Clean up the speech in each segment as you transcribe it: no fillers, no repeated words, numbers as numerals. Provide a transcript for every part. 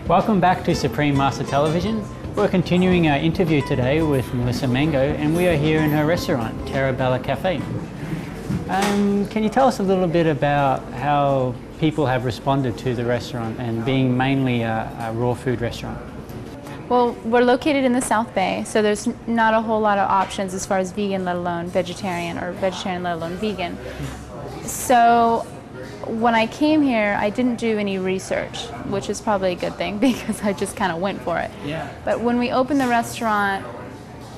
Welcome back to Supreme Master Television. We're continuing our interview today with Melissa Mango, and we are here in her restaurant, Terra Cafe. Can you tell us a little bit about how people have responded to the restaurant and being mainly a raw food restaurant? Well, we're located in the South Bay, so there's not a whole lot of options as far as vegan, let alone vegetarian, or vegetarian, let alone vegan. So when I came here, I didn't do any research, which is probably a good thing because I just kind of went for it. Yeah. But when we opened the restaurant,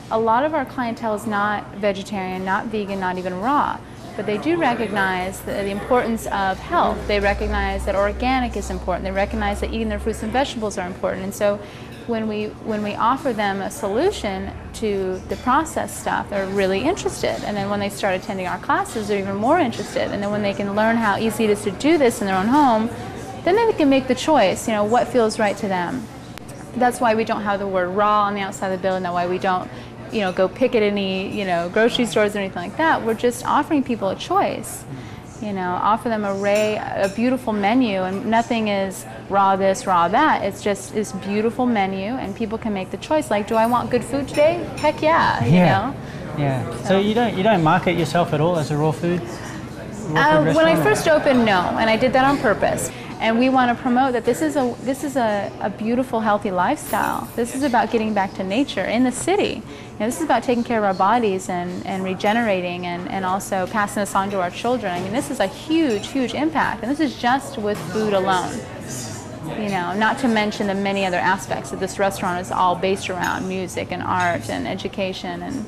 a lot of our clientele is not vegetarian, not vegan, not even raw. But they do recognize the importance of health. They recognize that organic is important. They recognize that eating their fruits and vegetables are important. And so when we offer them a solution to the processed stuff, they're really interested. And then when they start attending our classes, they're even more interested. And then when they can learn how easy it is to do this in their own home, then they can make the choice, what feels right to them. That's why we don't have the word raw on the outside of the building, that's why we don't go pick at any, grocery stores or anything like that. We're just offering people a choice. Offer them a beautiful menu, and nothing is raw this, raw that. It's just this beautiful menu, and people can make the choice. Like, do I want good food today? Heck yeah, Yeah. So you don't market yourself at all as a raw food? When I first opened, no, and I did that on purpose. And we want to promote that this is a beautiful, healthy lifestyle. This is about getting back to nature in the city. This is about taking care of our bodies and regenerating and also passing this on to our children. I mean, this is a huge, huge impact, and this is just with food alone. Not to mention the many other aspects that this restaurant is all based around: music and art and education and,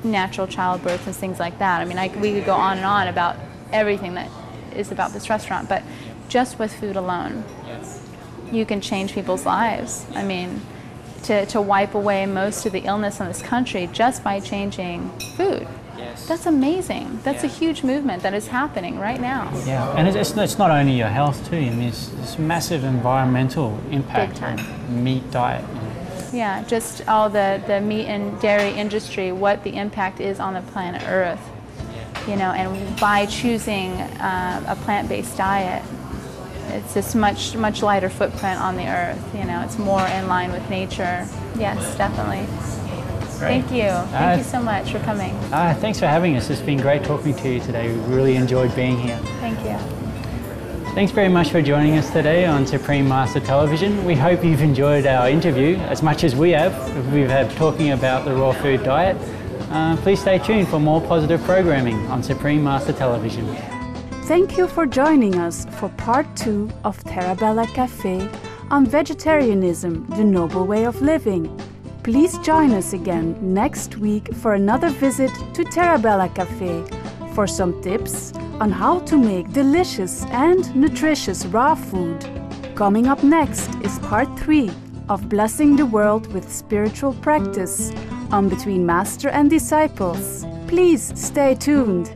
natural childbirth and things like that. I mean, we could go on and on about everything that is about this restaurant, but just with food alone, you can change people's lives. I mean, to wipe away most of the illness in this country just by changing food. That's amazing. That's a huge movement that is happening right now. Yeah, and it's not only your health too. I mean, it's massive environmental impact. Big time. On meat diet. Yeah, just all the meat and dairy industry, what the impact is on the planet Earth. And by choosing a plant-based diet, it's just much lighter footprint on the earth. It's more in line with nature. Yes, definitely. Great. Thank you. Thank you so much for coming. Thanks for having us. It's been great talking to you today. We really enjoyed being here. Thank you. Thanks very much for joining us today on Supreme Master Television. We hope you've enjoyed our interview as much as we have. We've had talking about the raw food diet. Please stay tuned for more positive programming on Supreme Master Television. Thank you for joining us for part 2 of Terra Cafe on vegetarianism, the noble way of living. Please join us again next week for another visit to Terra Cafe for some tips on how to make delicious and nutritious raw food. Coming up next is part 3 of Blessing the World with Spiritual Practice on Between Master and Disciples. Please stay tuned.